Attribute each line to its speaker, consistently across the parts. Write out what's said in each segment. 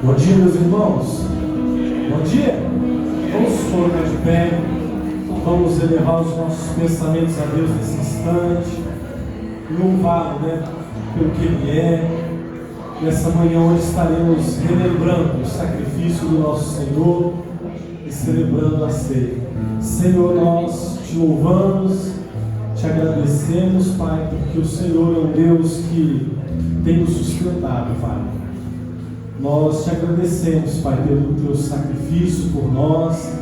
Speaker 1: Bom dia, meus irmãos. Bom dia. Vamos nos colocar de pé. Vamos elevar os nossos pensamentos a Deus nesse instante. Louvá-lo, pelo que Ele é. Nessa manhã onde estaremos relembrando o sacrifício do nosso Senhor e celebrando a ceia. Senhor, nós te louvamos, te agradecemos, Pai, porque o Senhor é um Deus que tem nos sustentado, Pai. Nós te agradecemos, Pai, pelo teu sacrifício por nós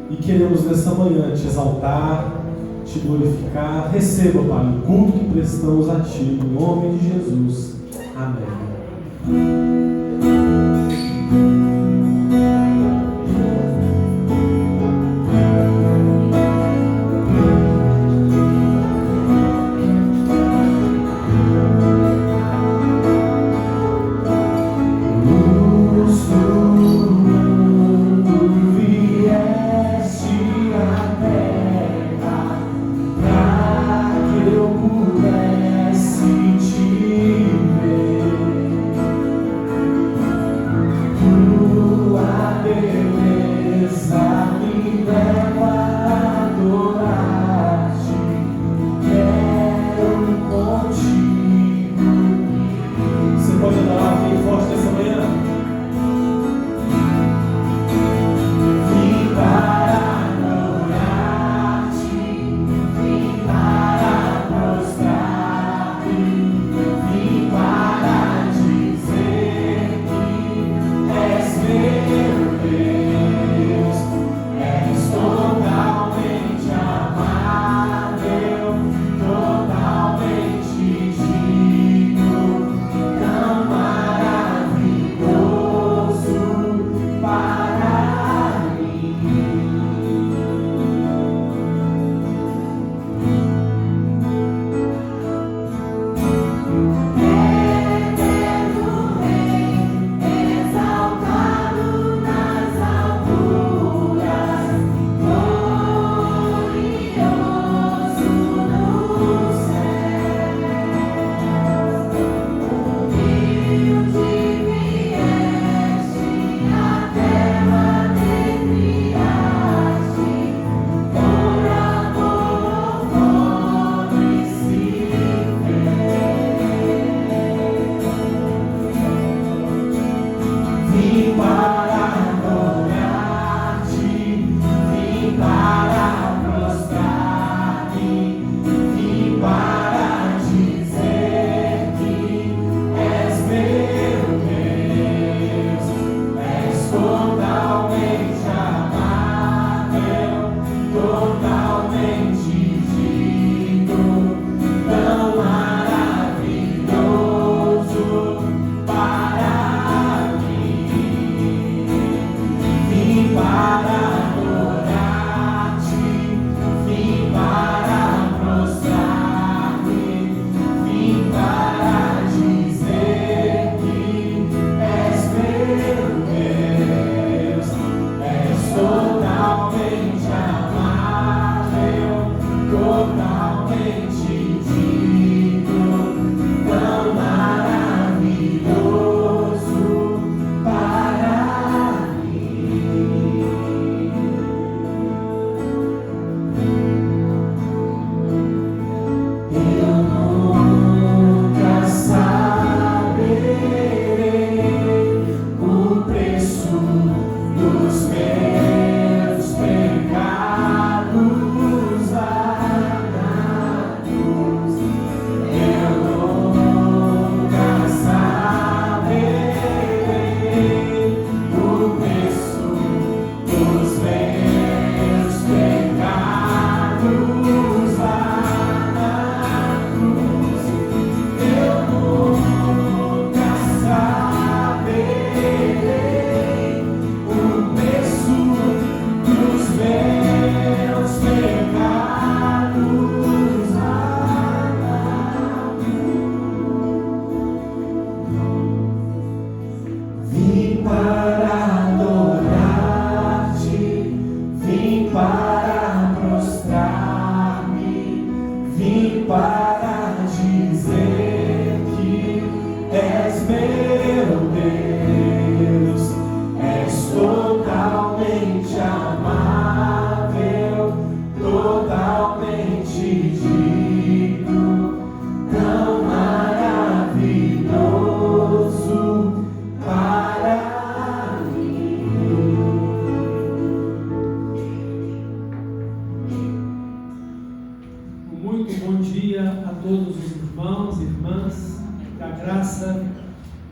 Speaker 1: e queremos nessa manhã te exaltar, te glorificar. Receba, Pai, o culto que prestamos a Ti, no nome de Jesus. Amém.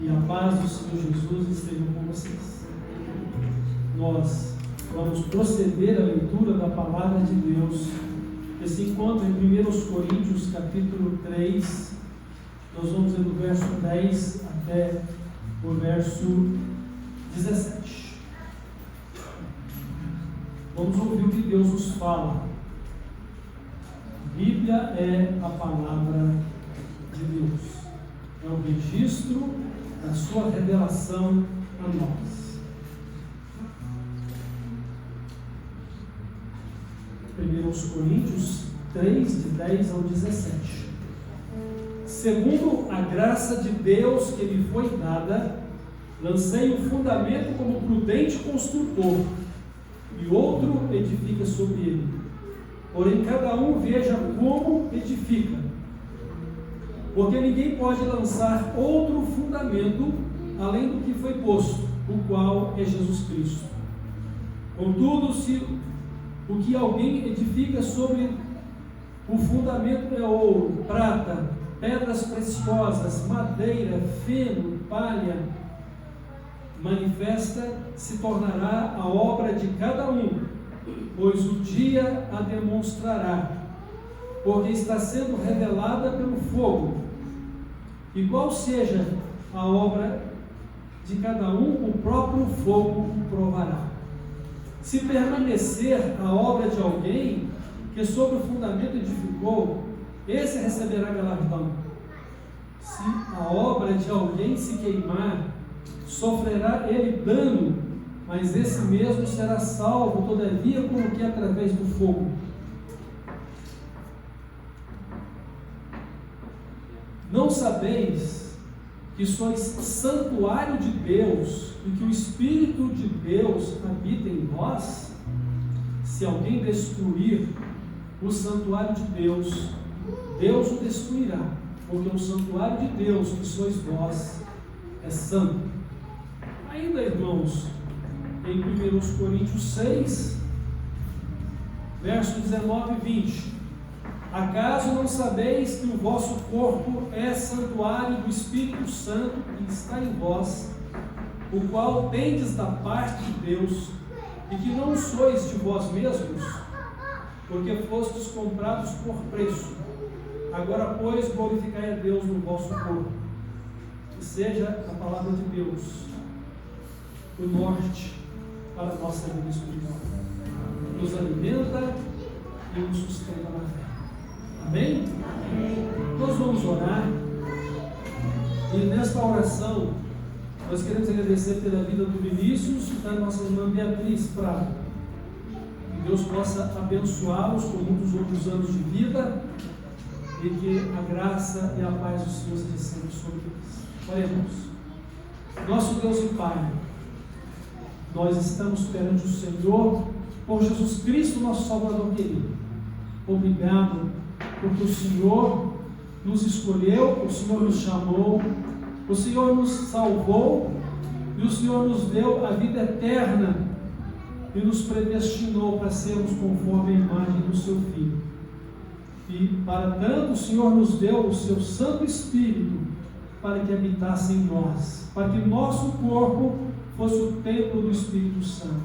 Speaker 2: E a paz do Senhor Jesus esteja com vocês. Nós vamos proceder à leitura da palavra de Deus, que se encontra em 1 Coríntios capítulo 3. Nós vamos ler do verso 10 até o verso 17. Vamos ouvir o que Deus nos fala. A Bíblia é a palavra de Deus. É o registro da sua revelação a nós. 1 Coríntios 3, de 10 ao 17. Segundo a graça de Deus que lhe foi dada, lancei o fundamento como prudente construtor, e outro edifica sobre ele. Porém, cada um veja como edifica. Porque ninguém pode lançar outro fundamento além do que foi posto, o qual é Jesus Cristo. Contudo, se o que alguém edifica sobre o fundamento é ouro, prata, pedras preciosas, madeira, feno, palha, manifesta se tornará a obra de cada um, pois o dia a demonstrará, porque está sendo revelada pelo fogo. E qual seja a obra de cada um, o próprio fogo provará. Se permanecer a obra de alguém que sobre o fundamento edificou, esse receberá galardão. Se a obra de alguém se queimar, sofrerá ele dano, mas esse mesmo será salvo, todavia, como que através do fogo. Não sabeis que sois santuário de Deus e que o Espírito de Deus habita em vós? Se alguém destruir o santuário de Deus, Deus o destruirá, porque o santuário de Deus, que sois vós, é santo. Ainda, irmãos, em 1 Coríntios 6, versos 19 e 20: acaso não sabeis que o vosso corpo é santuário do Espírito Santo que está em vós, o qual tendes da parte de Deus, e que não sois de vós mesmos, porque fostes comprados por preço? Agora, pois, glorificai a Deus no vosso corpo. Que seja a palavra de Deus o norte para a nossa vida espiritual. Nos alimenta e nos sustenta na fé. Amém? Amém? Nós vamos orar. E nesta oração, nós queremos agradecer pela vida do Vinícius e da nossa irmã Beatriz Prado. Que Deus possa abençoá-los por muitos outros anos de vida e que a graça e a paz do Senhor se descendam sobre eles. Oremos. Nosso Deus e Pai, nós estamos perante o Senhor por Jesus Cristo, nosso Salvador querido. Obrigado, porque o Senhor nos escolheu, o Senhor nos chamou, o Senhor nos salvou e o Senhor nos deu a vida eterna e nos predestinou para sermos conforme a imagem do seu Filho. E para tanto o Senhor nos deu o seu Santo Espírito para que habitasse em nós, para que nosso corpo fosse o templo do Espírito Santo,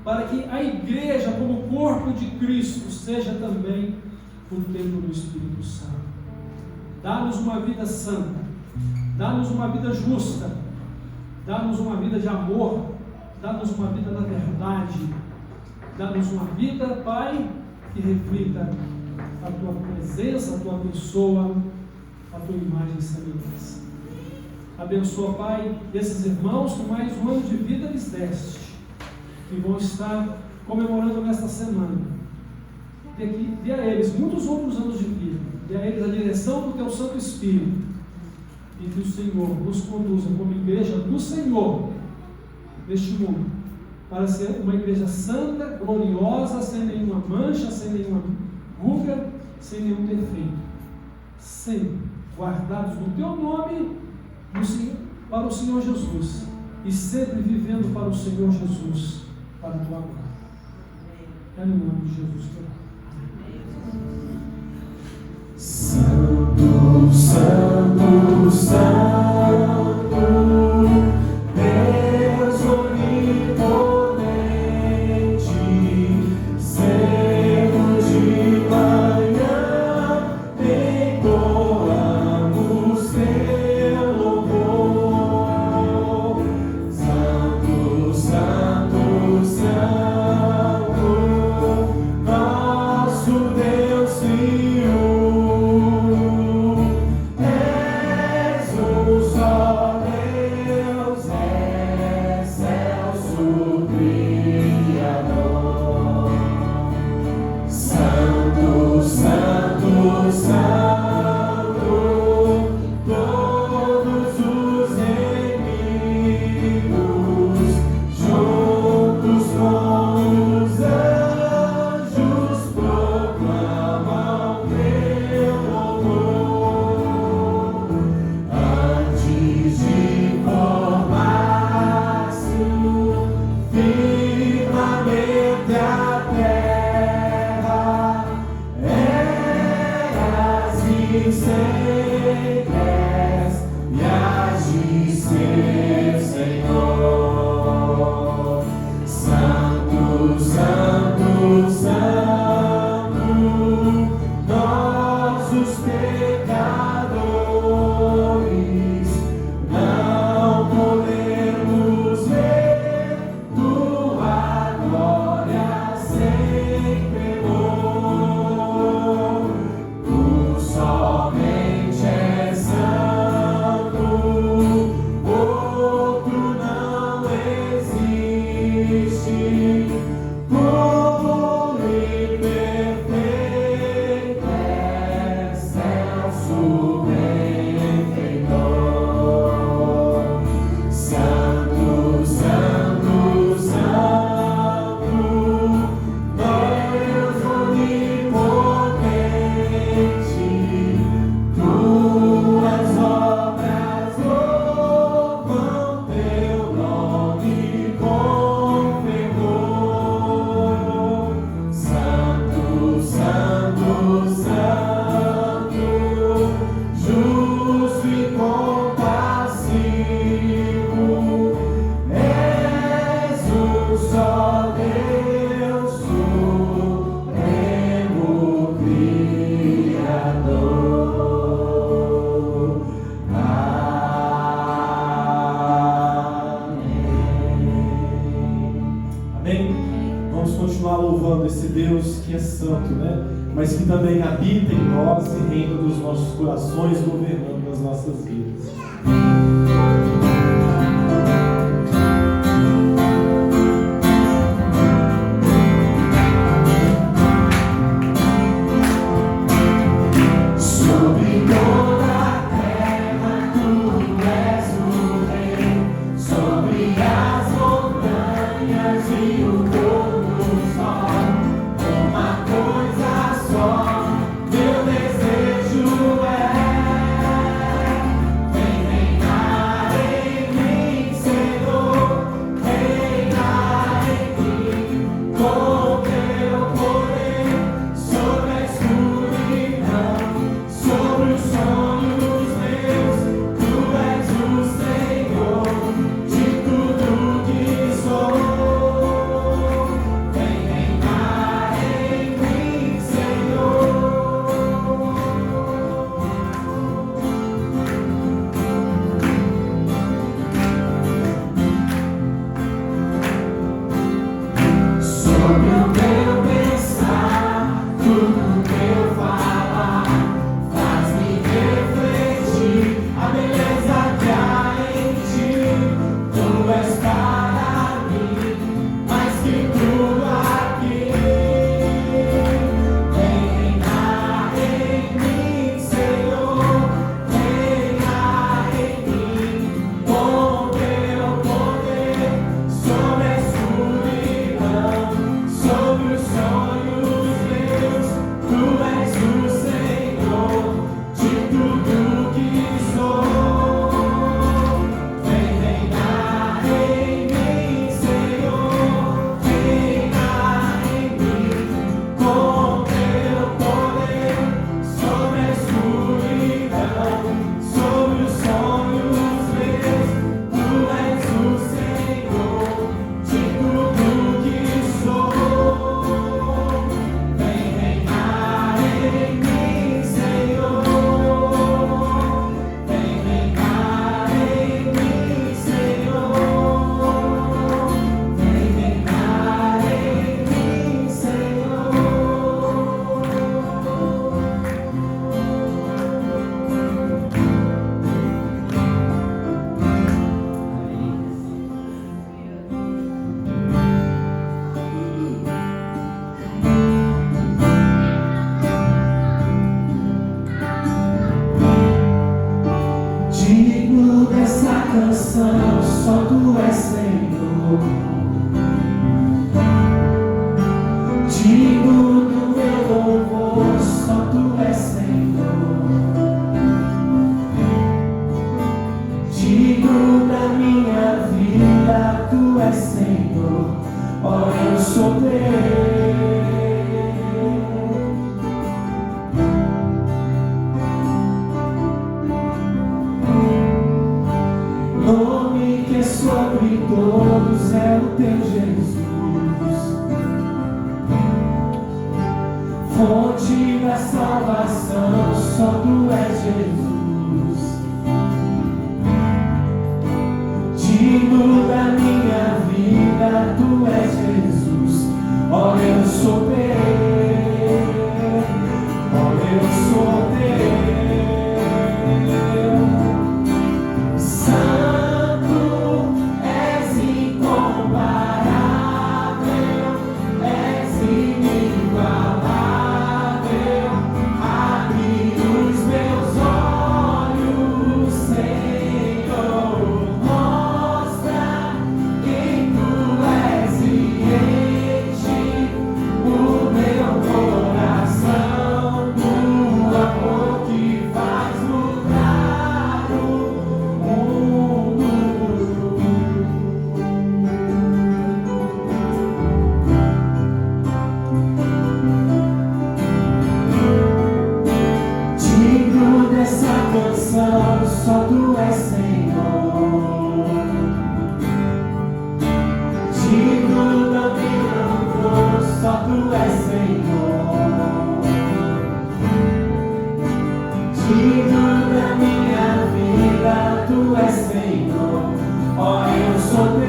Speaker 2: para que a igreja, como corpo de Cristo, seja também o templo do Espírito Santo. Dá-nos uma vida santa, dá-nos uma vida justa, dá-nos uma vida de amor, dá-nos uma vida na verdade, dá-nos uma vida, Pai, que reflita a Tua presença, a Tua pessoa, a Tua imagem e semelhança. Abençoa, Pai, esses irmãos que mais um ano de vida lhes deste, que vão estar comemorando nesta semana. Dê a eles muitos outros anos de vida, dê a eles a direção do Teu Santo Espírito, e que o Senhor nos conduza como igreja do Senhor neste mundo, para ser uma igreja santa, gloriosa, sem nenhuma mancha, sem nenhuma ruga, sem nenhum defeito, sempre guardados no Teu nome, para o Senhor Jesus, e sempre vivendo para o Senhor Jesus, para a Tua glória. É no nome de Jesus que eu
Speaker 1: Santo, Santo, Santo. louvando esse Deus que é santo, né? Mas que também habita em nós e reina dos nossos corações, governando as nossas vidas.
Speaker 3: Só Tu és Senhor, digno do meu louvor, só Tu és Senhor, digno da minha vida, Tu és Senhor, ó, eu sou Teu. Nome que é sobre todos é o Teu Jesus, fonte da salvação, só Tu és Jesus, digno da minha vida, Tu és Jesus, ó, eu sou Teu, ó, eu sou Teu. Só Tu és Senhor, digno da minha louvor, só Tu és Senhor, digno da minha vida, Tu és Senhor, ó, eu sou Teu.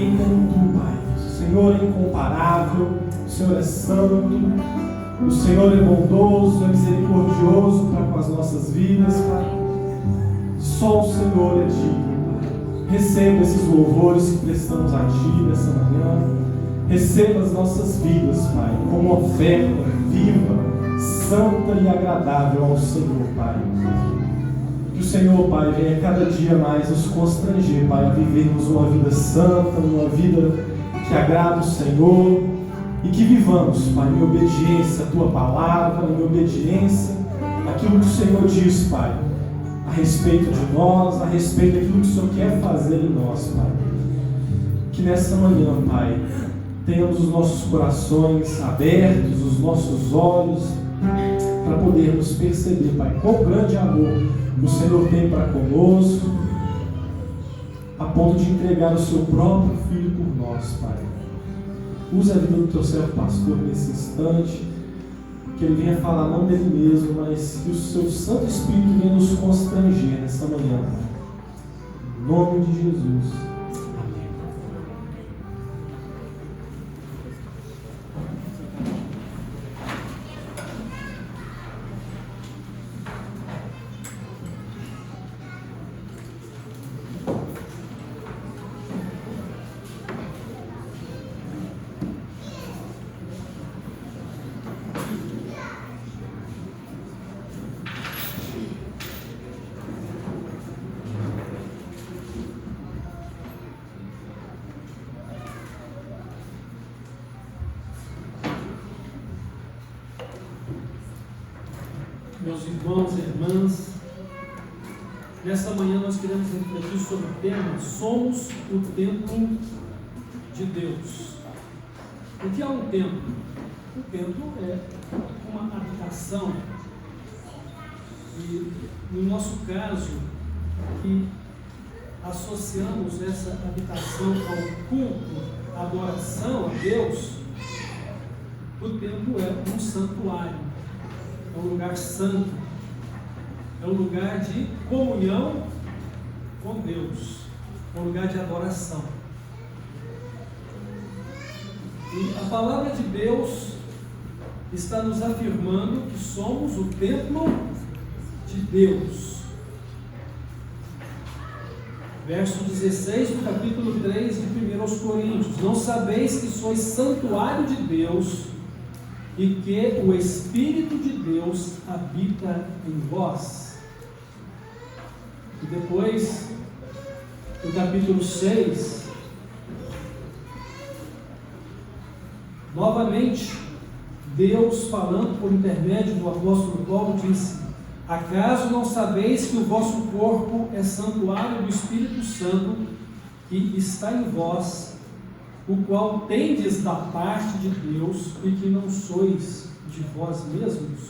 Speaker 1: ninguém como tu, Pai. O Senhor é incomparável, o Senhor é santo, o Senhor é bondoso, é misericordioso para com as nossas vidas, Pai. Só o Senhor é digno, Pai. Receba esses louvores que prestamos a Ti nessa manhã. Receba as nossas vidas, Pai, como oferta viva, santa e agradável ao Senhor, Pai. Que o Senhor, Pai, venha cada dia mais nos constranger, Pai, a vivermos uma vida santa, uma vida que agrada o Senhor, e que vivamos, Pai, em obediência à Tua palavra, em obediência àquilo que o Senhor diz, Pai, a respeito de nós, a respeito daquilo que o Senhor quer fazer em nós, Pai. Que nessa manhã, Pai, tenhamos os nossos corações abertos, os nossos olhos, para podermos perceber, Pai, quão grande amor o Senhor tem para conosco, a ponto de entregar o Seu próprio Filho por nós, Pai. Usa a vida do Teu servo pastor nesse instante, que ele venha falar não dele mesmo, mas que o Seu Santo Espírito venha nos constranger nessa manhã, Pai. Em nome de Jesus.
Speaker 2: Meus irmãos e irmãs, nessa manhã nós queremos refletir sobre o tema Somos o Templo de Deus. O que é um templo? O templo é uma habitação, e no nosso caso, que associamos essa habitação ao culto, à adoração a Deus, o templo é um santuário. É um lugar santo, é um lugar de comunhão com Deus, é um lugar de adoração. E a palavra de Deus está nos afirmando que somos o templo de Deus. Verso 16 do capítulo 3 de 1 Coríntios: Não sabeis que sois santuário de Deus e que o Espírito de Deus habita em vós. E depois, no capítulo 6, novamente, Deus, falando por intermédio do apóstolo Paulo, disse: Acaso não sabeis que o vosso corpo é santuário do Espírito Santo que está em vós, o qual tendes da parte de Deus, e que não sois de vós mesmos?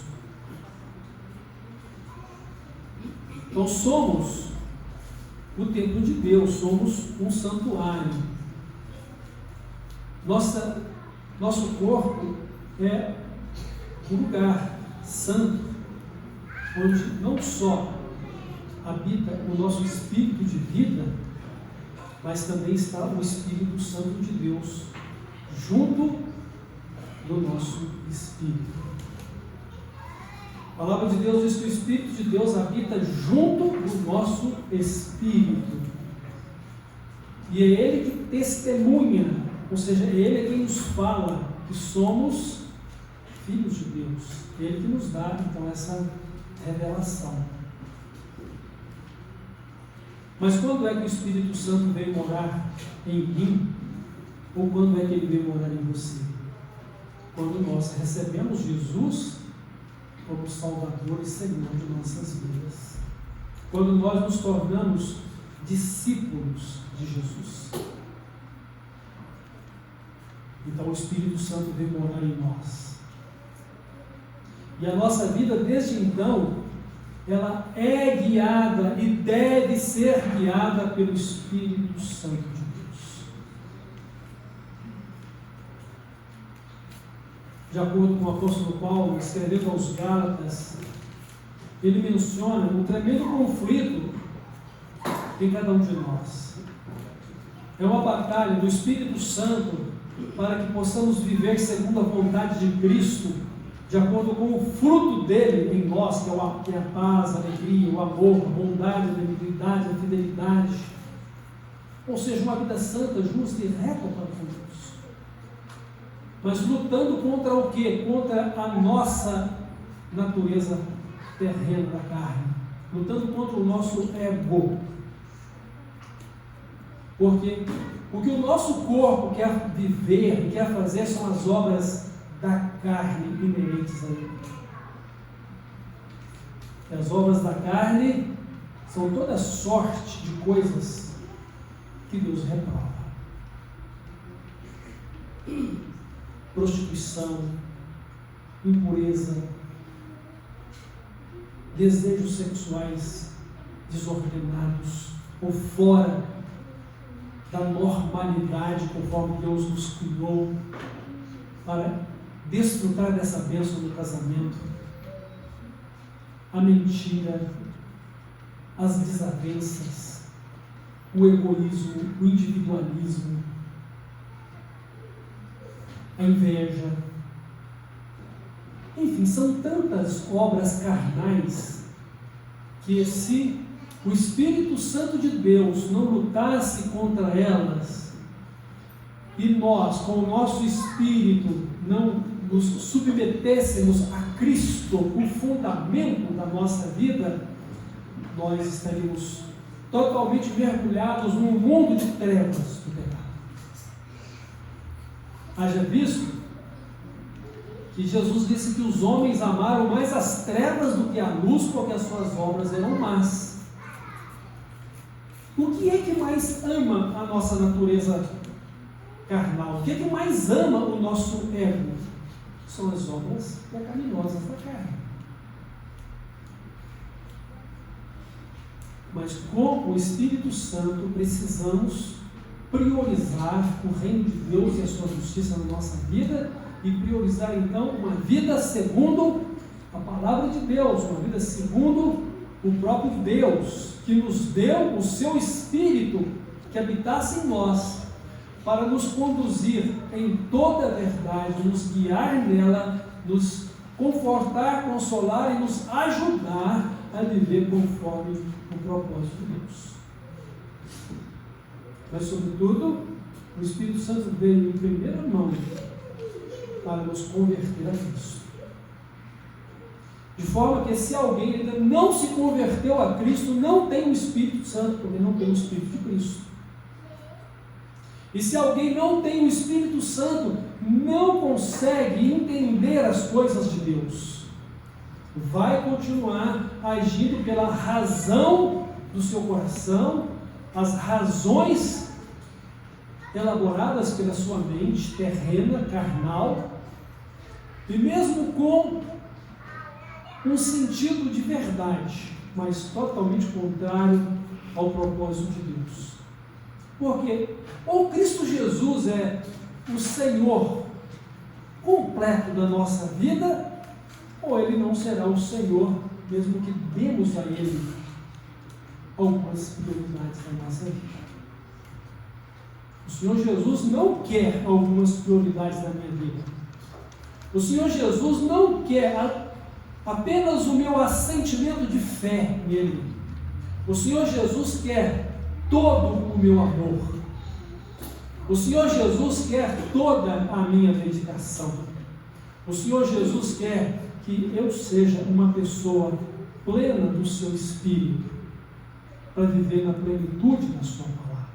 Speaker 2: Então somos o templo de Deus, somos um santuário. Nosso corpo é um lugar santo, onde não só habita o nosso espírito de vida, mas também está o Espírito Santo de Deus junto do nosso espírito. A palavra de Deus diz que o Espírito de Deus habita junto do nosso espírito, e é Ele que testemunha, ou seja, é Ele quem nos fala que somos filhos de Deus, é Ele que nos dá então essa revelação. Mas quando é que o Espírito Santo veio morar em mim? Ou quando é que ele veio morar em você? Quando nós recebemos Jesus como Salvador e Senhor de nossas vidas. Quando nós nos tornamos discípulos de Jesus. Então o Espírito Santo veio morar em nós. E a nossa vida desde então, ela é guiada e deve ser guiada pelo Espírito Santo de Deus. De acordo com o apóstolo Paulo, escrevendo aos Gálatas, ele menciona um tremendo conflito em cada um de nós. É uma batalha do Espírito Santo para que possamos viver segundo a vontade de Cristo, de acordo com o fruto dele em nós, que é a paz, a alegria, o amor, a bondade, a benignidade, a fidelidade. Ou seja, uma vida santa, justa e reta para com Deus. Mas lutando contra o quê? Contra a nossa natureza terrena da carne. Lutando contra o nosso ego. Porque o que o nosso corpo quer viver, quer fazer, são as obras da carne inerentes a ele. E as obras da carne são toda sorte de coisas que Deus reprova. Prostituição, impureza, desejos sexuais desordenados ou fora da normalidade conforme Deus nos criou para desfrutar dessa bênção do casamento. A mentira, as desavenças, o egoísmo, o individualismo, a inveja. Enfim, são tantas obras carnais que se o Espírito Santo de Deus não lutasse contra elas e nós, com o nosso espírito, não nos submetêssemos a Cristo, o fundamento da nossa vida, nós estaríamos totalmente mergulhados num mundo de trevas do pecado. Haja visto que Jesus disse que os homens amaram mais as trevas do que a luz, porque as suas obras eram más. O que é que mais ama a nossa natureza carnal? O que é que mais ama o nosso ego? São as obras pecaminosas da carne. Mas com o Espírito Santo precisamos priorizar o reino de Deus e a sua justiça na nossa vida e priorizar então uma vida segundo a palavra de Deus, uma vida segundo o próprio Deus, que nos deu o seu Espírito que habitasse em nós, para nos conduzir em toda a verdade, nos guiar nela, nos confortar, consolar e nos ajudar a viver conforme o propósito de Deus. Mas, sobretudo, o Espírito Santo veio em primeira mão para nos converter a Cristo. De forma que, se alguém ainda não se converteu a Cristo, não tem o Espírito Santo, porque não tem o Espírito de Cristo. E se alguém não tem o Espírito Santo, não consegue entender as coisas de Deus, vai continuar agindo pela razão do seu coração, as razões elaboradas pela sua mente terrena, carnal, e mesmo com um sentido de verdade, mas totalmente contrário ao propósito de Deus. Porque ou Cristo Jesus é o Senhor completo da nossa vida, ou Ele não será o Senhor, mesmo que demos a Ele algumas prioridades da nossa vida. O Senhor Jesus não quer algumas prioridades da minha vida. O Senhor Jesus não quer apenas o meu assentimento de fé nele. O Senhor Jesus quer todo o meu amor. O Senhor Jesus quer toda a minha dedicação. O Senhor Jesus quer que eu seja uma pessoa plena do seu Espírito, para viver na plenitude da sua palavra.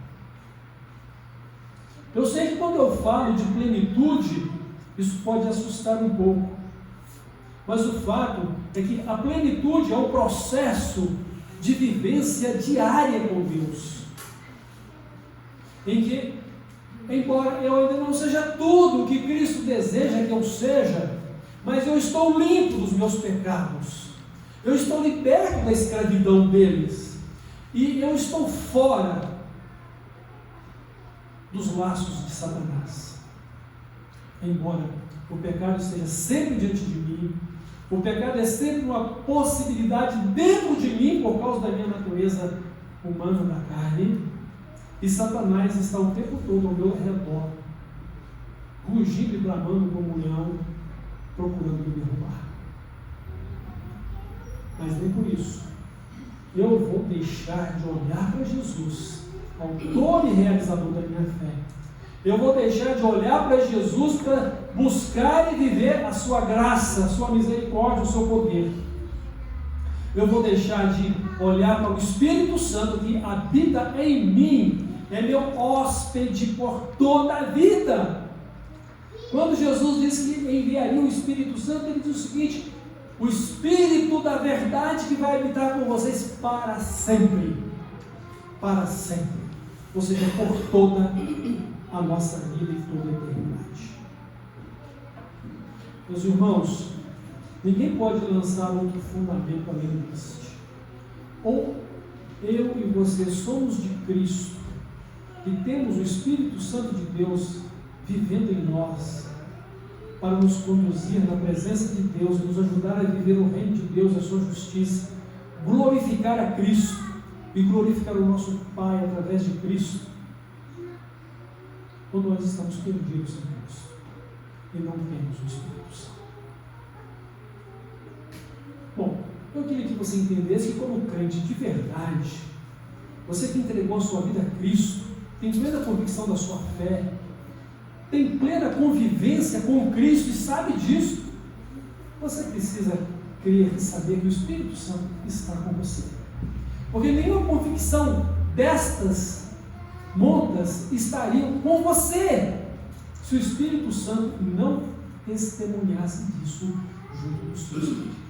Speaker 2: Eu sei que quando eu falo de plenitude, isso pode assustar um pouco, mas o fato é que a plenitude é o processo de vivência diária com Deus, em que, embora eu ainda não seja tudo o que Cristo deseja que eu seja, mas eu estou limpo dos meus pecados, eu estou liberto da escravidão deles, e eu estou fora dos laços de Satanás. Embora o pecado esteja sempre diante de mim, o pecado é sempre uma possibilidade dentro de mim, por causa da minha natureza humana da carne, E Satanás está o tempo todo ao meu redor, rugindo e bramando comunhão, procurando me derrubar. Mas nem por isso eu vou deixar de olhar para Jesus, autor e realizador da minha fé. Eu vou deixar de olhar para Jesus para buscar e viver a sua graça, a sua misericórdia, o seu poder. Eu vou deixar de olhar para o Espírito Santo que habita em mim, é meu hóspede por toda a vida. Quando Jesus disse que enviaria o Espírito Santo, ele disse o seguinte: o Espírito da verdade que vai habitar com vocês para sempre. Para sempre. Ou seja, por toda a nossa vida e toda a eternidade. Meus irmãos, ninguém pode lançar outro fundamento além deste. Ou eu e você somos de Cristo e temos o Espírito Santo de Deus vivendo em nós, para nos conduzir na presença de Deus e nos ajudar a viver o reino de Deus, a sua justiça, glorificar a Cristo e glorificar o nosso Pai através de Cristo, quando nós estamos perdidos em Deus e não temos o Espírito Santo. Bom, eu queria que você entendesse que, como crente de verdade, você que entregou a sua vida a Cristo, tem plena convicção da sua fé, tem plena convivência com Cristo e sabe disso, você precisa crer e saber que o Espírito Santo está com você. Porque nenhuma convicção destas montas estariam com você se o Espírito Santo não testemunhasse disso junto do seu Espírito.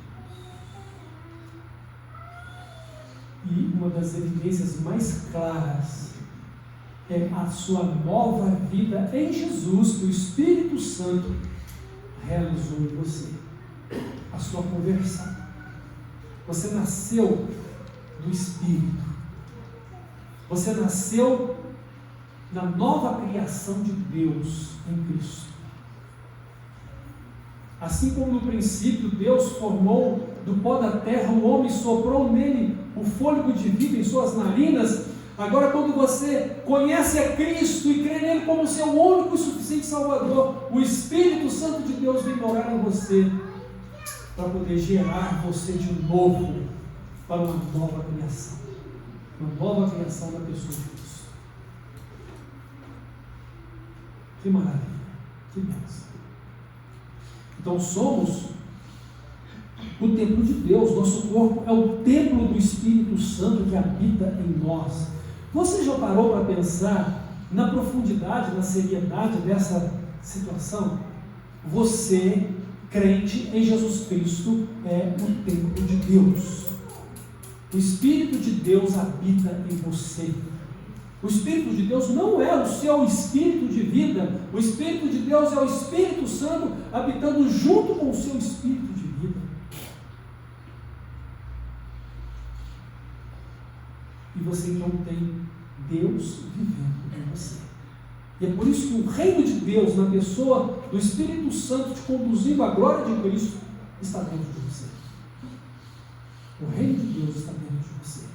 Speaker 2: E uma das evidências mais claras é a sua nova vida em Jesus, que o Espírito Santo realizou em você. A sua conversão. Você nasceu do Espírito. Você nasceu na nova criação de Deus em Cristo. Assim como no princípio Deus formou do pó da terra o homem, soprou nele o fôlego de vida em suas narinas, agora quando você conhece a Cristo e crê nele como seu único e suficiente Salvador, o Espírito Santo de Deus vem morar em você para poder gerar você de novo para uma nova criação da pessoa de Cristo. Que maravilha, que bênção. Então somos o templo de Deus, nosso corpo é o templo do Espírito Santo que habita em nós. Você já parou para pensar na profundidade, na seriedade dessa situação? Você, crente em Jesus Cristo, é o templo de Deus. O Espírito de Deus habita em você. O Espírito de Deus não é o seu espírito de vida. O Espírito de Deus é o Espírito Santo habitando junto com o seu espírito de vida. E você então tem Deus vivendo em você. E é por isso que o reino de Deus, na pessoa do Espírito Santo te conduzindo à glória de Cristo, está dentro de você. O reino de Deus está dentro de você.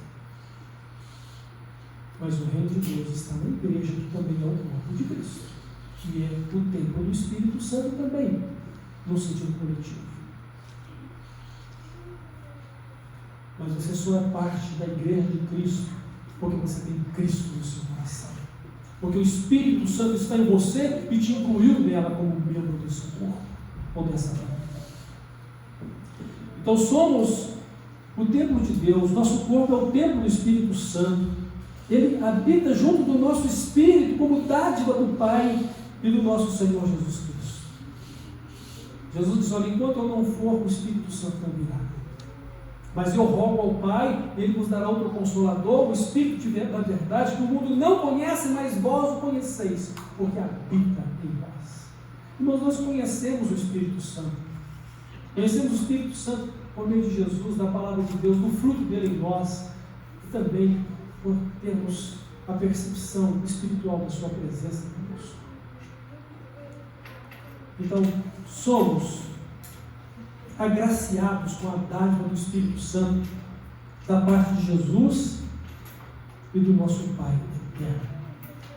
Speaker 2: Mas o reino de Deus está na igreja, que também é o corpo de Cristo, que é o templo do Espírito Santo também, no sentido coletivo. Mas você só é parte da igreja de Cristo porque você tem Cristo no seu coração. Porque o Espírito Santo está em você e te incluiu nela como membro desse corpo, ou dessa vida. Então somos o templo de Deus, nosso corpo é o templo do Espírito Santo. Ele habita junto do nosso espírito como dádiva do Pai e do nosso Senhor Jesus Cristo. Jesus diz: olha, enquanto eu não for, o Espírito Santo não virá. Mas eu rogo ao Pai, Ele vos dará outro Consolador, o Espírito da verdade, que o mundo não conhece, mas vós o conheceis, porque habita em vós. Irmãos, nós conhecemos o Espírito Santo. Conhecemos o Espírito Santo por meio de Jesus, da palavra de Deus, do fruto dele em nós, e também por termos a percepção espiritual da sua presença conosco. Então, somos agraciados com a dádiva do Espírito Santo da parte de Jesus e do nosso Pai eterno.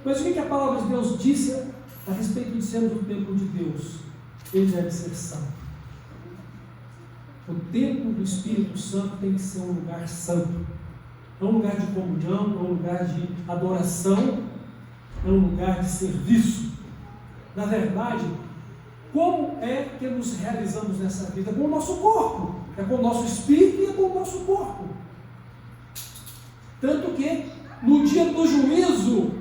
Speaker 2: Mas o que a palavra de Deus disse a respeito de sermos o templo de Deus? Ele deve ser santo. O templo do Espírito Santo tem que ser um lugar santo. É um lugar de comunhão, é um lugar de adoração, é um lugar de serviço. Na verdade, como é que nos realizamos nessa vida? Com o nosso corpo. É com o nosso espírito e é com o nosso corpo. Tanto que, no dia do juízo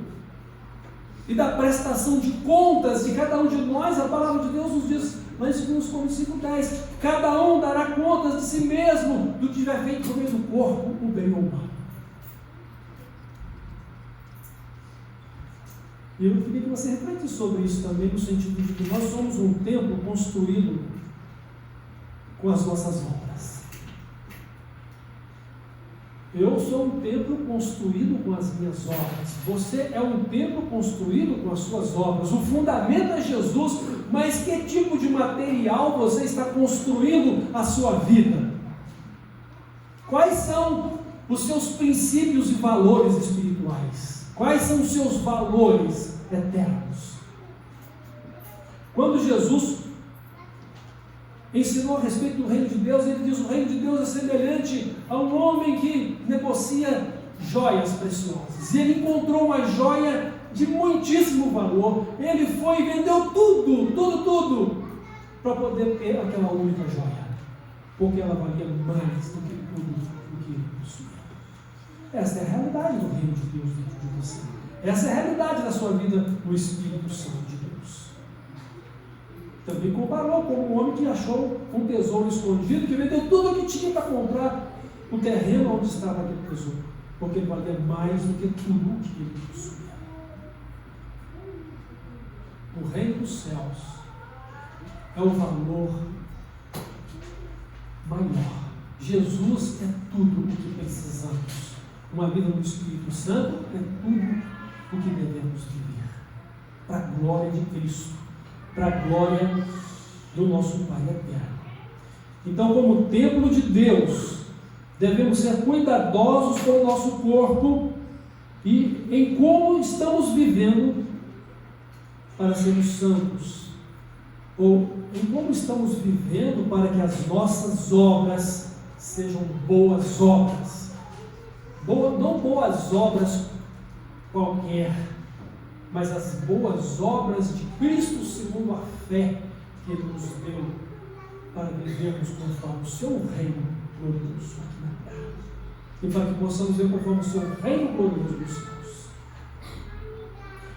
Speaker 2: e da prestação de contas de cada um de nós, a palavra de Deus nos diz, lá em 2 Coríntios 10, cada um dará contas de si mesmo do que tiver feito por meio do corpo, o bem ou o mal. E eu queria que você refletisse sobre isso também, no sentido de que nós somos um templo construído com as nossas obras. Eu sou um templo construído com as minhas obras. Você é um templo construído com as suas obras. O fundamento é Jesus, mas que tipo de material você está construindo a sua vida? Quais são os seus princípios e valores espirituais? Quais são os seus valores eternos? Quando Jesus ensinou a respeito do reino de Deus, ele diz: o reino de Deus é semelhante a um homem que negocia joias preciosas. E ele encontrou uma joia de muitíssimo valor. Ele foi e vendeu tudo, para poder ter aquela única joia, porque ela valia mais do que tudo o que ele possuía. Essa é a realidade do reino de Deus dentro de você. Essa é a realidade da sua vida no Espírito Santo de Deus. Também comparou com um homem que achou um tesouro escondido, que vendeu tudo o que tinha para comprar o terreno onde estava aquele tesouro, porque ele valia mais do que tudo o que ele possuía. O reino dos céus é o valor maior. Jesus é tudo o que precisamos. Uma vida no Espírito Santo é tudo o que devemos viver, para a glória de Cristo, para a glória do nosso Pai eterno. Então, como templo de Deus, devemos ser cuidadosos com o nosso corpo e em como estamos vivendo para sermos santos, ou em como estamos vivendo para que as nossas obras sejam boas obras. Não boas obras qualquer, mas as boas obras de Cristo segundo a fé que Ele nos deu para vivermos conforme o seu reino glorioso aqui na terra, e para que possamos ver conforme o seu reino glorioso nos céus.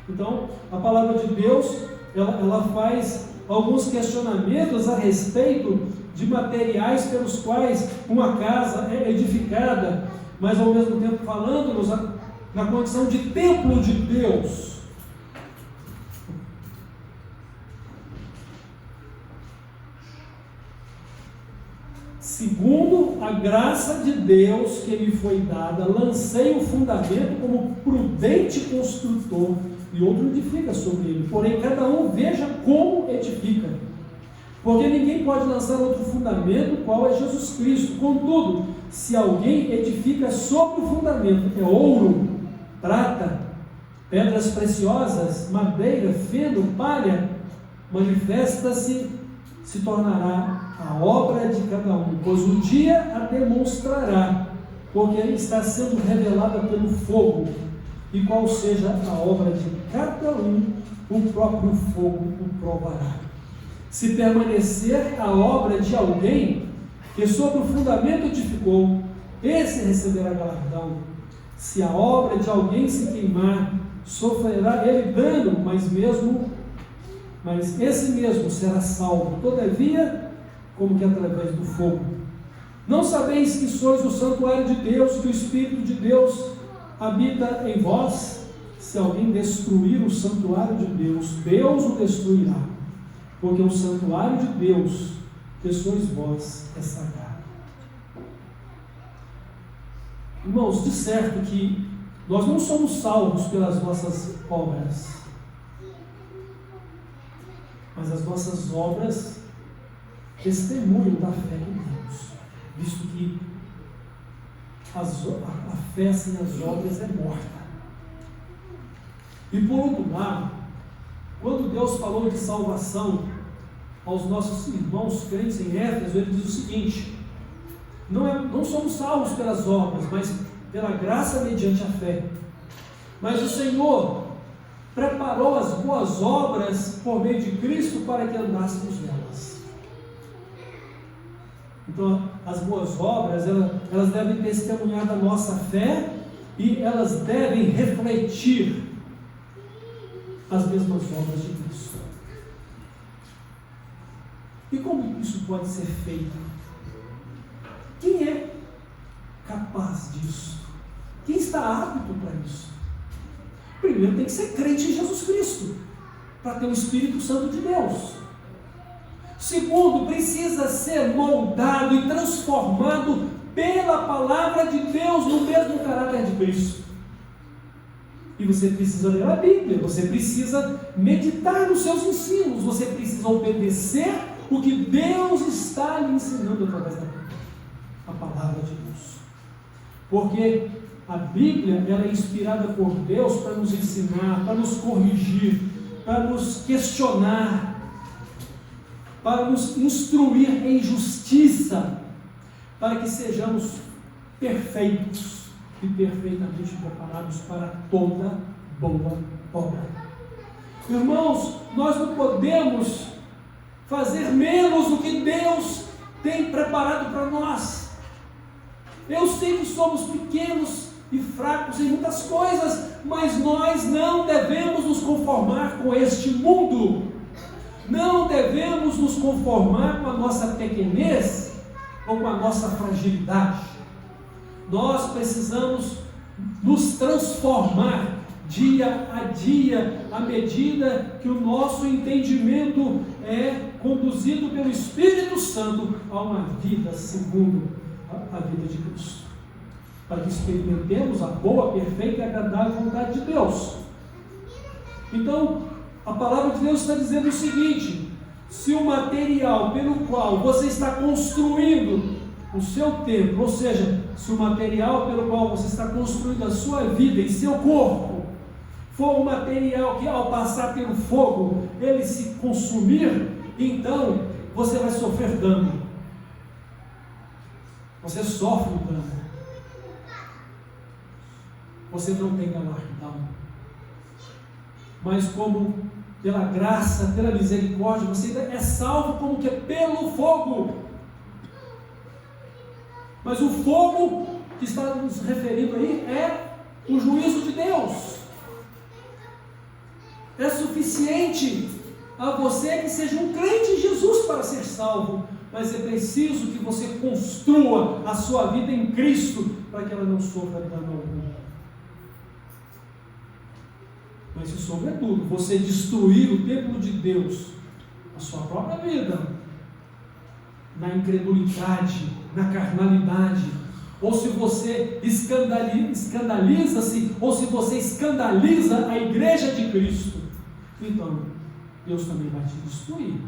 Speaker 2: Então, a palavra de Deus, ela faz alguns questionamentos a respeito de materiais pelos quais uma casa é edificada, mas ao mesmo tempo falando-nos na condição de templo de Deus. Segundo a graça de Deus que lhe foi dada, lancei o fundamento como prudente construtor, e outro edifica sobre ele. Porém, cada um veja como edifica. Porque ninguém pode lançar outro fundamento, qual é Jesus Cristo. Contudo, se alguém edifica sobre o fundamento, é ouro, prata, pedras preciosas, madeira, feno, palha, manifesta-se, se tornará a obra de cada um, pois o dia a demonstrará, porque está sendo revelada pelo fogo, e qual seja a obra de cada um, o próprio fogo o provará. Se permanecer a obra de alguém que sobre o fundamento edificou, esse receberá galardão. Se a obra de alguém se queimar, sofrerá ele dano, mas esse mesmo será salvo, todavia, como que através do fogo. Não sabeis que sois o santuário de Deus, que o Espírito de Deus habita em vós? Se alguém destruir o santuário de Deus, Deus o destruirá, porque o santuário de Deus, que sois vós, é sagrado. Irmãos, de certo que nós não somos salvos pelas nossas obras, mas as nossas obras testemunham da fé em Deus, visto que a fé sem as obras é morta. E por outro lado, quando Deus falou de salvação aos nossos irmãos crentes em Éfeso, ele diz o seguinte: não somos salvos pelas obras, mas pela graça mediante a fé. Mas o Senhor preparou as boas obras por meio de Cristo para que andássemos nelas. Então, as boas obras, elas devem testemunhar da nossa fé e elas devem refletir as mesmas obras de Cristo. E como isso pode ser feito? Quem é capaz disso? Quem está apto para isso? Primeiro tem que ser crente em Jesus Cristo, para ter o Espírito Santo de Deus. Segundo, precisa ser moldado e transformado pela palavra de Deus no mesmo caráter de Cristo. E você precisa ler a Bíblia, você precisa meditar nos seus ensinos, você precisa obedecer o que Deus está lhe ensinando através da Bíblia, a palavra de Deus. Porque a Bíblia, ela é inspirada por Deus para nos ensinar, para nos corrigir, para nos questionar, para nos instruir em justiça, para que sejamos perfeitos e perfeitamente preparados para toda boa obra. Irmãos, nós não podemos fazer menos do que Deus tem preparado para nós. Eu sei que somos pequenos e fracos em muitas coisas, mas nós não devemos nos conformar com este mundo. Não devemos nos conformar com a nossa pequenez ou com a nossa fragilidade. Nós precisamos nos transformar dia a dia, à medida que o nosso entendimento é conduzido pelo Espírito Santo a uma vida segundo a vida de Cristo, para que experimentemos a boa, perfeita e agradável vontade de Deus. Então, a palavra de Deus está dizendo o seguinte: se o material pelo qual você está construindo o seu templo, ou seja, se o material pelo qual você está construindo a sua vida e seu corpo for um material que, ao passar pelo fogo, ele se consumir, então você vai sofrer dano. Você sofre o dano. Você não tem galardão. Mas como pela graça, pela misericórdia, você é salvo como que pelo fogo. Mas o fogo que está nos referindo aí é o juízo de Deus. É suficiente a você que seja um crente em Jesus para ser salvo, mas é preciso que você construa a sua vida em Cristo para que ela não sofra dano algum. Mas e sobretudo, você destruir o templo de Deus, a sua própria vida, na incredulidade, na carnalidade, ou se você escandaliza-se, ou se você escandaliza a igreja de Cristo, então Deus também vai te destruir.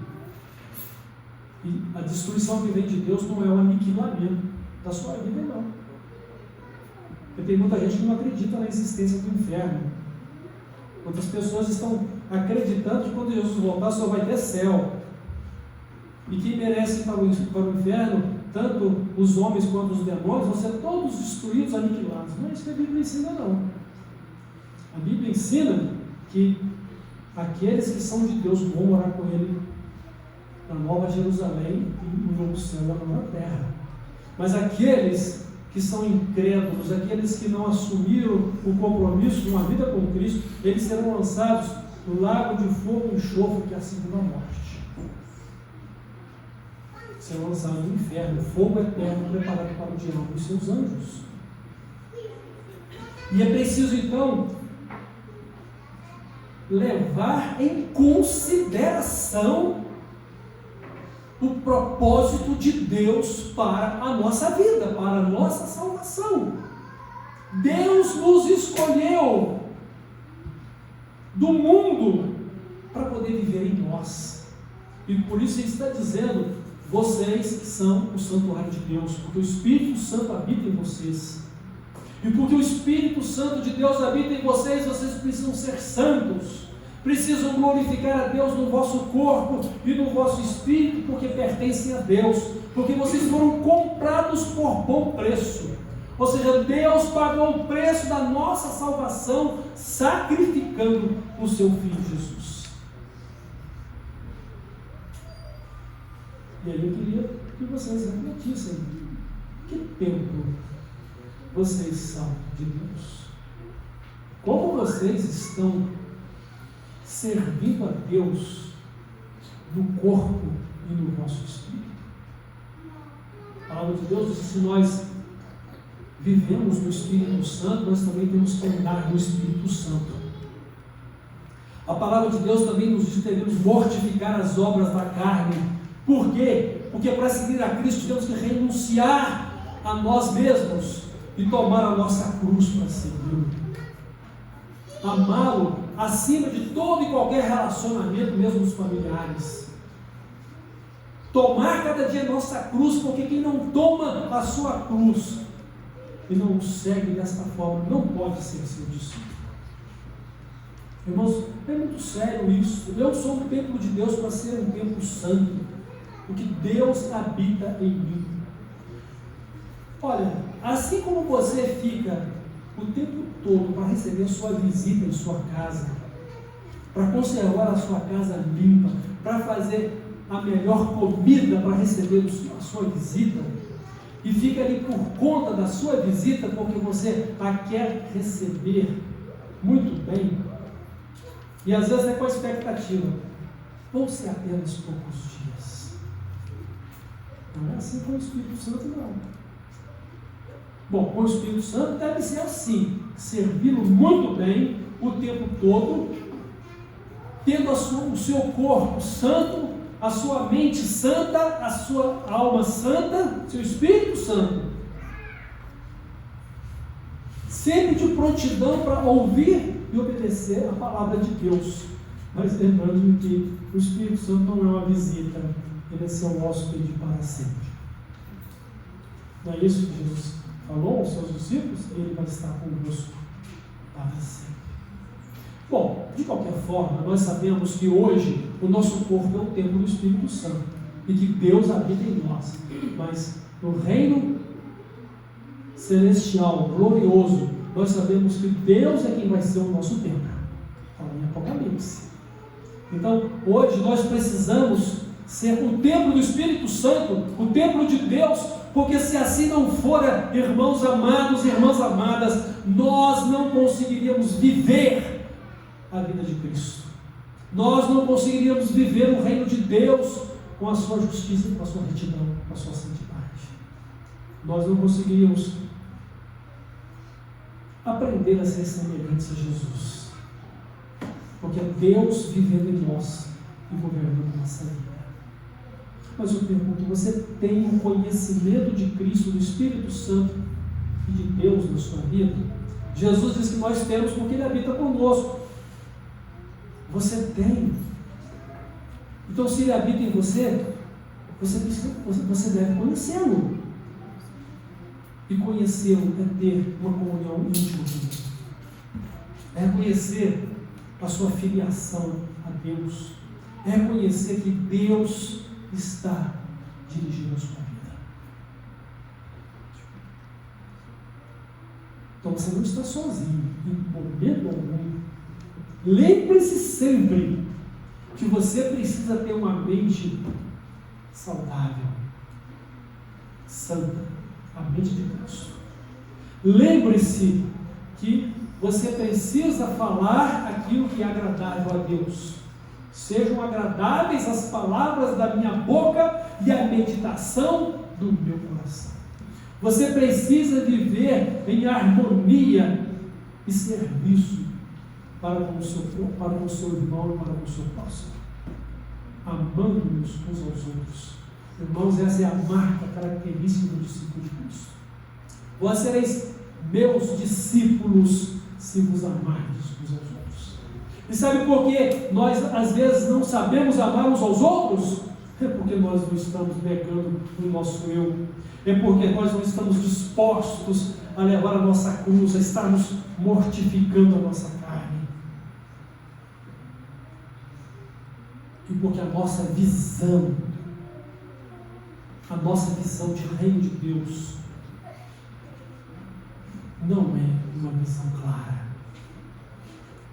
Speaker 2: E a destruição que vem de Deus não é o aniquilamento da sua vida, não. Porque tem muita gente que não acredita na existência do inferno. Outras pessoas estão acreditando que quando Jesus voltar só vai ter céu. E quem merece ir para o inferno, tanto os homens quanto os demônios, vão ser todos destruídos, aniquilados. Não é isso que a Bíblia ensina, não. A Bíblia ensina que aqueles que são de Deus vão morar com Ele na Nova Jerusalém e no novo céu e na nova terra. Mas aqueles que são incrédulos, aqueles que não assumiram o compromisso de uma vida com Cristo, eles serão lançados no lago de fogo e enxofre, que é a segunda morte. Serão lançados no inferno, fogo eterno preparado para o diabo e seus anjos. E é preciso então levar em consideração o propósito de Deus para a nossa vida, para a nossa salvação. Deus nos escolheu do mundo para poder viver em nós. E por isso Ele está dizendo: vocês são o santuário de Deus, porque o Espírito Santo habita em vocês. E porque o Espírito Santo de Deus habita em vocês, vocês precisam ser santos, precisam glorificar a Deus no vosso corpo e no vosso espírito, porque pertencem a Deus, porque vocês foram comprados por bom preço. Ou seja, Deus pagou o preço da nossa salvação, sacrificando o seu Filho Jesus. E aí eu queria que vocês refletissem: que templo vocês são de Deus? Como vocês estão servindo a Deus no corpo e no vosso espírito? A palavra de Deus diz que se nós vivemos no Espírito Santo, nós também temos que andar no Espírito Santo. A palavra de Deus também nos diz que devemos mortificar as obras da carne. Por quê? Porque para seguir a Cristo temos que renunciar a nós mesmos e tomar a nossa cruz para segui-lo. Amá-lo acima de todo e qualquer relacionamento, mesmo dos familiares. Tomar cada dia a nossa cruz, porque quem não toma a sua cruz e não o segue desta forma, não pode ser seu discípulo. Irmãos, é muito sério isso. Eu sou um templo de Deus para ser um templo santo, porque Deus habita em mim. Olha, assim como você fica o tempo todo para receber a sua visita em sua casa, para conservar a sua casa limpa, para fazer a melhor comida para receber a sua visita, e fica ali por conta da sua visita, porque você a quer receber muito bem, e às vezes é com a expectativa: vão ser apenas poucos dias. Não é assim com o Espírito Santo, não. Bom, com o Espírito Santo deve ser assim: servi-lo muito bem o tempo todo, tendo o seu corpo santo, a sua mente santa, a sua alma santa, seu Espírito Santo, sempre de prontidão para ouvir e obedecer a palavra de Deus, mas lembrando que o Espírito Santo não é uma visita, ele é seu hóspede para sempre. Não é isso que Jesus falou aos seus discípulos? Ele vai estar conosco para sempre. Bom, de qualquer forma, nós sabemos que hoje o nosso corpo é o templo do Espírito Santo e que Deus habita em nós, mas no reino celestial, glorioso, nós sabemos que Deus é quem vai ser o nosso templo. Fala em Apocalipse. Então, hoje nós precisamos ser o templo do Espírito Santo, o templo de Deus, porque se assim não for, irmãos amados e irmãs amadas, nós não conseguiríamos viver a vida de Cristo. Nós não conseguiríamos viver o reino de Deus com a sua justiça, com a sua retidão, com a sua santidade. Nós não conseguiríamos aprender a ser semelhantes a Jesus, porque é Deus vivendo em nós e governando a nossa vida. Mas eu pergunto: você tem um conhecimento de Cristo, do Espírito Santo e de Deus na sua vida? Jesus diz que nós temos porque Ele habita conosco. Você tem. Então, se Ele habita em você, você deve conhecê-lo. E conhecê-lo é ter uma comunhão íntima com Ele. É reconhecer a sua filiação a Deus. É reconhecer que Deus está dirigindo a sua vida. Então você não está sozinho em momento algum. Lembre-se sempre que você precisa ter uma mente saudável, santa, a mente de Cristo. Lembre-se que você precisa falar aquilo que é agradável a Deus. Sejam agradáveis as palavras da minha boca e a meditação do meu coração. Você precisa viver em harmonia e serviço para com o seu irmão e para com o seu próximo, amando-nos uns aos outros. Irmãos, essa é a marca característica do discípulo de Cristo. Vós sereis meus discípulos se vos amardes uns aos outros. E sabe por que nós às vezes não sabemos amar uns aos outros? É porque nós não estamos negando o nosso eu. é porque nós não estamos dispostos a levar a nossa cruz, a estarmos mortificando a nossa carne. E porque a nossa visão de reino de Deus não é uma visão clara,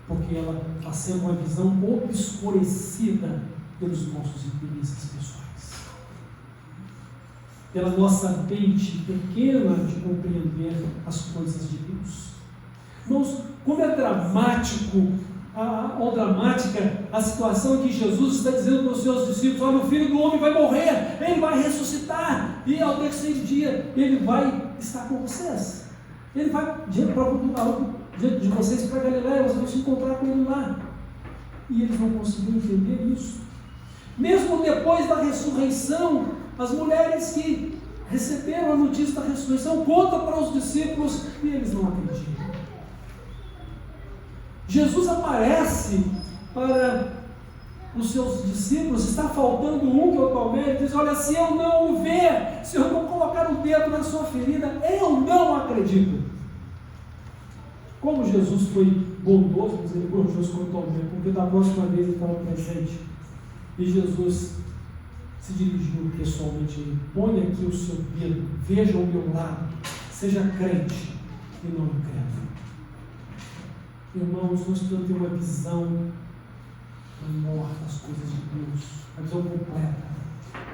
Speaker 2: porque ela está sendo uma visão obscurecida pelos nossos interesses pessoais, pela nossa mente pequena de compreender as coisas de Deus. Irmãos, como é dramático ou dramática a situação em que Jesus está dizendo para os seus discípulos: olha, o Filho do Homem vai morrer, ele vai ressuscitar, e ao terceiro dia ele vai estar com vocês. Ele vai diante de vocês para Galileia, vocês vão se encontrar com ele lá. E eles não conseguiram entender isso. Mesmo depois da ressurreição, as mulheres que receberam a notícia da ressurreição contam para os discípulos e eles não acreditam. Jesus aparece para os seus discípulos, está faltando um que eu tomei, diz: olha, se eu não o ver, se eu não colocar o dedo na sua ferida, eu não acredito. Como Jesus foi bondoso, misericordioso com Tomé, porque da próxima vez ele estava presente, e Jesus se dirigiu pessoalmente a ele: põe aqui o seu dedo, veja o meu lado, seja crente e não incrédulo. Irmãos, nós precisamos ter uma visão maior das coisas de Deus, uma visão completa.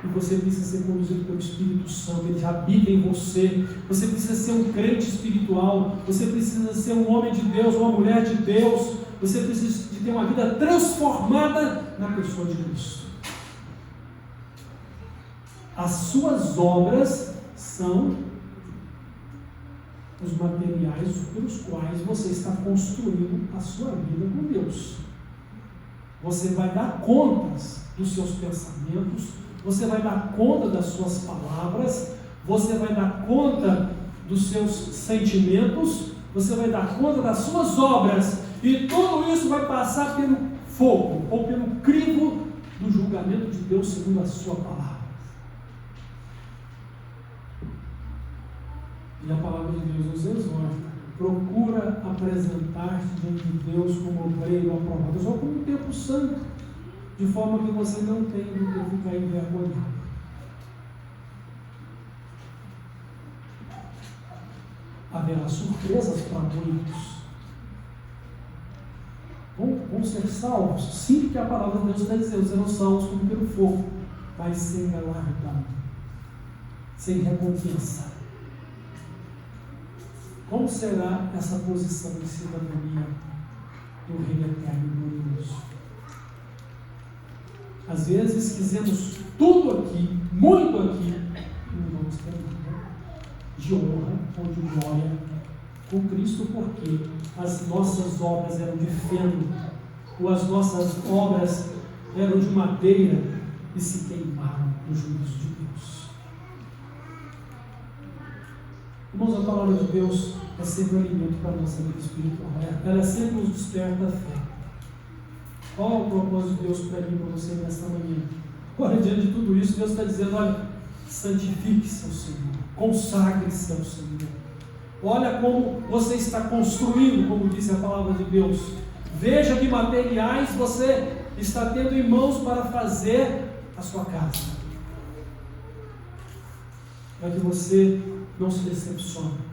Speaker 2: E você precisa ser conduzido pelo Espírito Santo, ele habita em você. Você precisa ser um crente espiritual, você precisa ser um homem de Deus, uma mulher de Deus. Você precisa de ter uma vida transformada na pessoa de Cristo. As suas obras são os materiais pelos quais você está construindo a sua vida com Deus. Você vai dar contas dos seus pensamentos, você vai dar conta das suas palavras, você vai dar conta dos seus sentimentos, você vai dar conta das suas obras, e tudo isso vai passar pelo fogo ou pelo crivo do julgamento de Deus segundo a sua palavra. E a palavra de Deus nos exorta: procura apresentar-te diante de Deus como obreiro aprovado, só como um tempo santo, de forma que você não tenha de que ficar envergonhado. Haverá surpresas para muitos. Vão ser salvos, sim, que a palavra de Deus está dizendo: serão salvos como pelo fogo, mas sem galardão, sem recompensa. Como será essa posição de cidadania do Reino Eterno e Glorioso? Às vezes quisemos tudo aqui, muito aqui, e não vamos ter nada de honra ou de glória com Cristo, porque as nossas obras eram de feno, ou as nossas obras eram de madeira e se queimaram no juízo de Deus. Irmãos, a palavra de Deus é sempre um alimento para a nossa vida espiritual. Ela sempre nos desperta a fé. Qual é o propósito de Deus para mim e para você nesta manhã? Agora, diante de tudo isso, Deus está dizendo: olha, santifique-se ao Senhor, consagre-se ao Senhor. Olha como você está construindo, como disse a palavra de Deus. Veja que materiais você está tendo em mãos para fazer a sua casa, para que você não se decepcione.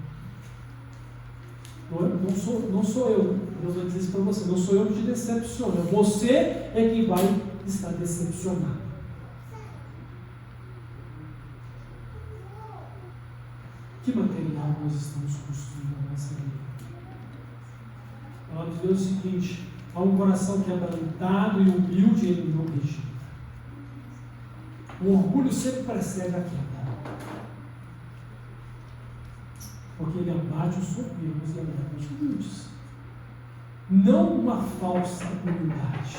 Speaker 2: Não sou eu, Deus vai dizer isso para você, não sou eu que te decepciona, você é que vai estar decepcionado. Que material nós estamos construindo na nossa vida? A palavra de Deus é o seguinte: há um coração quebrantado e humilde, ele não rejeita. O orgulho sempre precede a queda, porque ele abate os soberbos e eleva os humildes. Não uma falsa humildade,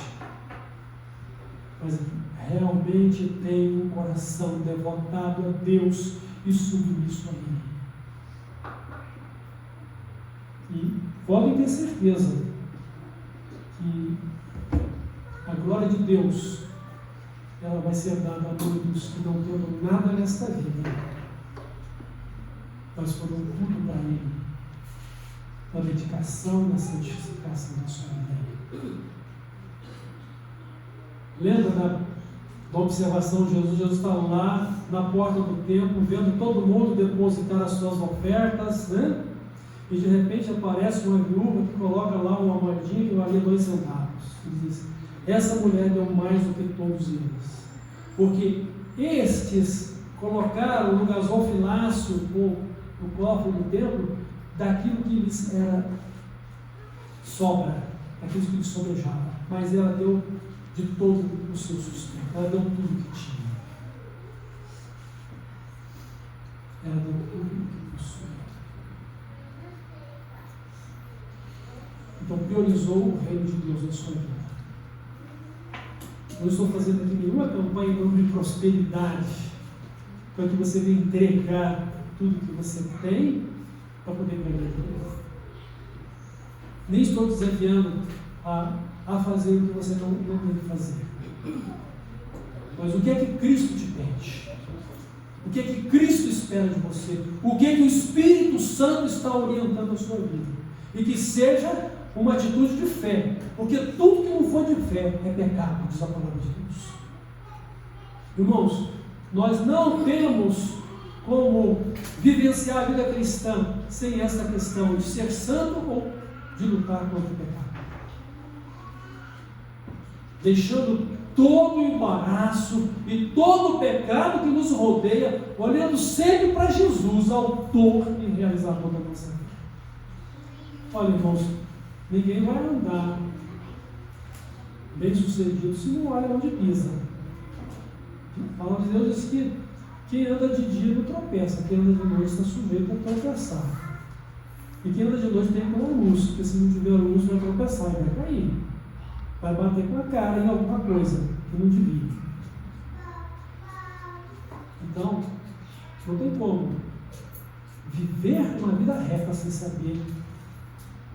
Speaker 2: mas realmente tem um coração devotado a Deus e submisso a Ele. E podem ter certeza que a glória de Deus ela vai ser dada a muitos que não tentam nada nesta vida, mas foram tudo para Ele, na dedicação e na santificação da sua vida. Lembra da observação de Jesus? Jesus está lá na porta do templo, vendo todo mundo depositar as suas ofertas, né? E de repente aparece uma viúva que coloca lá uma moedinha que valia 2 centavos. E diz: essa mulher deu mais do que todos eles, porque estes colocaram no gasofilácio no cofre do templo daquilo que lhes era sobra, daquilo que lhes sobrejava, mas ela deu de todo o seu sustento, ela deu tudo que tinha, ela deu tudo que possuía. Então priorizou o reino de Deus na sua vida. Não estou fazendo aqui nenhuma campanha em nome de prosperidade, para que você venha entregar tudo que você tem para poder ganhar dinheiro. Nem estou desafiando a fazer o que você não deve fazer. Mas o que é que Cristo te pede? O que é que Cristo espera de você? O que é que o Espírito Santo está orientando a sua vida? E que seja uma atitude de fé, porque tudo que não for de fé é pecado, diz a palavra de Deus. Irmãos, nós não temos como vivenciar a vida cristã sem essa questão de ser santo ou de lutar contra o pecado. Deixando todo o embaraço e todo o pecado que nos rodeia, olhando sempre para Jesus, autor e realizador da nossa vida. Olha, irmãos, ninguém vai andar bem sucedido se não olha onde pisa. A palavra de Deus diz que quem anda de dia não tropeça, quem anda de noite está sujeito a tropeçar. E quem anda de noite tem que ter uma luz, porque se não tiver luz vai tropeçar, vai cair. Vai bater com a cara em alguma coisa que não devia. Então, não tem como viver uma vida reta sem saber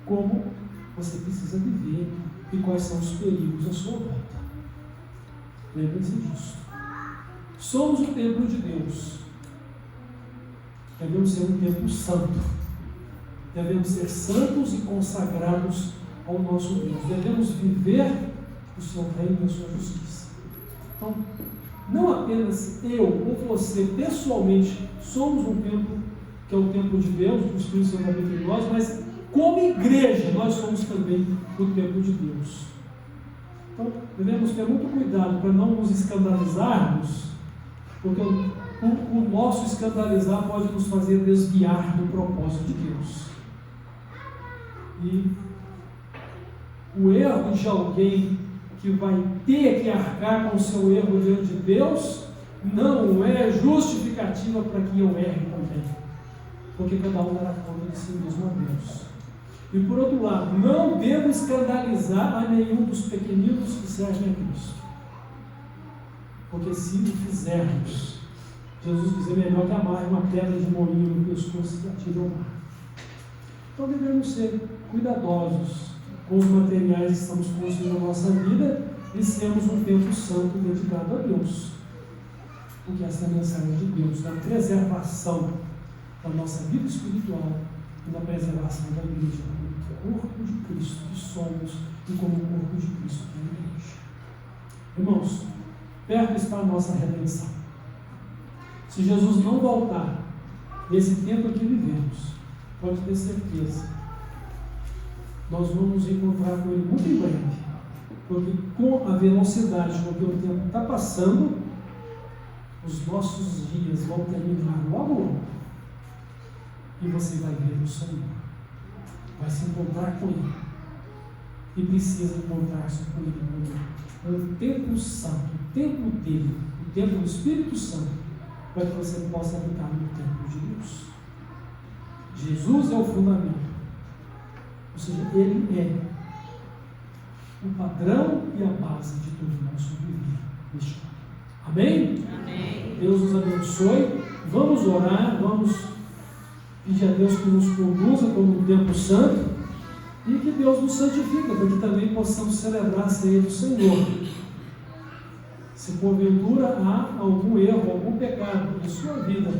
Speaker 2: como você precisa viver e quais são os perigos à sua volta. Lembre-se disso. Somos o templo de Deus. Devemos ser um templo santo. Devemos ser santos e consagrados ao nosso Deus. Devemos viver o seu reino e a sua justiça. Então, não apenas eu ou você pessoalmente somos um templo, que é o templo de Deus, o Espírito Santo habita em nós, mas como igreja nós somos também o templo de Deus. Então, devemos ter muito cuidado para não nos escandalizarmos, porque o nosso escandalizar pode nos fazer desviar do propósito de Deus. E o erro de alguém que vai ter que arcar com o seu erro diante de Deus não é justificativa para que eu erre também, porque cada um dará conta de si mesmo a Deus. E por outro lado, não devo escandalizar a nenhum dos pequeninos que servem a Cristo, porque se o fizermos, Jesus diz: é melhor que amarre uma pedra de moinho no pescoço e atire ao mar. Então devemos ser cuidadosos com os materiais que estamos construindo na nossa vida e sermos um templo santo dedicado a Deus, porque essa é a mensagem de Deus, da preservação da nossa vida espiritual e da preservação da igreja, como corpo de Cristo que somos e como corpo de Cristo que é a igreja. Irmãos, perto está a nossa redenção. Se Jesus não voltar nesse tempo que vivemos, pode ter certeza, nós vamos encontrar com Ele muito em breve, porque com a velocidade com que o tempo está passando, os nossos dias vão terminar logo logo, e você vai ver o Senhor, vai se encontrar com Ele, e precisa encontrar-se com Ele no templo santo, o templo dele, o templo do Espírito Santo, para que você possa habitar no templo de Deus. Jesus é o fundamento, ou seja, Ele é o padrão e a base de todo o nosso viver neste mundo. Amém?
Speaker 4: Amém.
Speaker 2: Deus nos abençoe. Vamos orar, vamos pedir a Deus que nos conduza como um templo santo e que Deus nos santifique, para que também possamos celebrar a ceia do Senhor. Se porventura há algum erro, algum pecado em sua vida,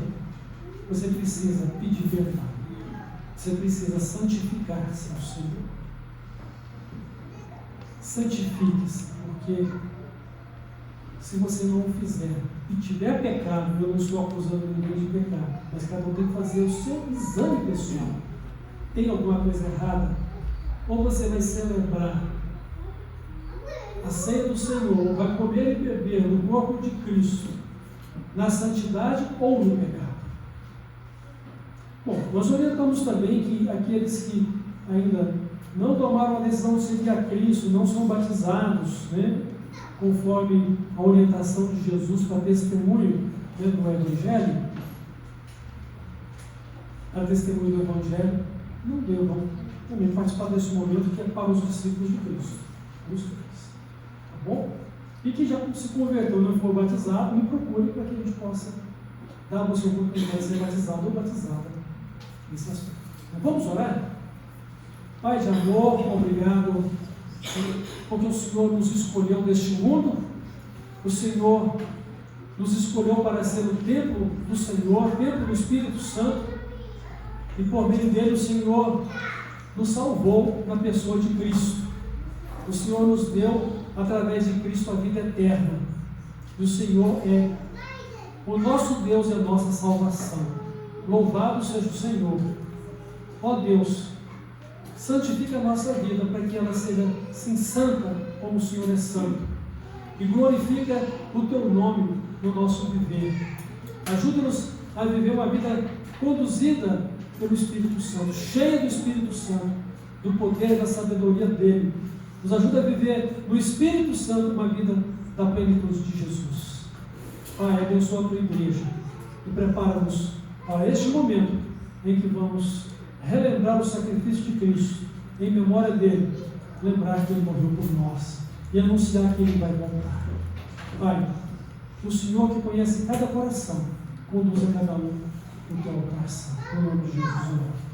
Speaker 2: você precisa pedir perdão. Você precisa santificar-se ao Senhor. Santifique-se, porque se você não o fizer e tiver pecado, eu não estou acusando ninguém de pecado, mas cada um tem que fazer o seu exame pessoal. Tem alguma coisa errada? Ou você vai celebrar a ceia do Senhor, ou vai comer e beber no corpo de Cristo, na santidade ou no pecado? Bom, nós orientamos também que aqueles que ainda não tomaram a decisão de seguir a Cristo, não são batizados, né, conforme a orientação de Jesus para testemunho, né, do Evangelho, para testemunho do Evangelho, não devam também participar desse momento que é para os discípulos de Cristo. Tá bom? E que já se converteu, não for batizado, me procure para que a gente possa dar você a oportunidade de ser batizado ou batizada nesse aspecto. Mas vamos orar? Pai de amor, obrigado porque o Senhor nos escolheu deste mundo, o Senhor nos escolheu para ser o templo do Senhor, o templo do Espírito Santo, e por meio dele o Senhor nos salvou na pessoa de Cristo. O Senhor nos deu, através de Cristo, a vida eterna, e o Senhor é o nosso Deus e a nossa salvação. Louvado seja o Senhor. Ó Deus, santifica a nossa vida para que ela seja assim santa como o Senhor é santo, e glorifica o Teu nome no nosso viver. Ajuda-nos a viver uma vida conduzida pelo Espírito Santo, cheia do Espírito Santo, do poder e da sabedoria dEle. Nos ajuda a viver no Espírito Santo uma vida da plenitude de Jesus. Pai, abençoa a Tua igreja e prepara-nos para este momento em que vamos relembrar o sacrifício de Cristo, em memória dele, lembrar que ele morreu por nós e anunciar que ele vai voltar. Pai, o Senhor que conhece cada coração, conduza cada um no teu coração. Em nome de Jesus.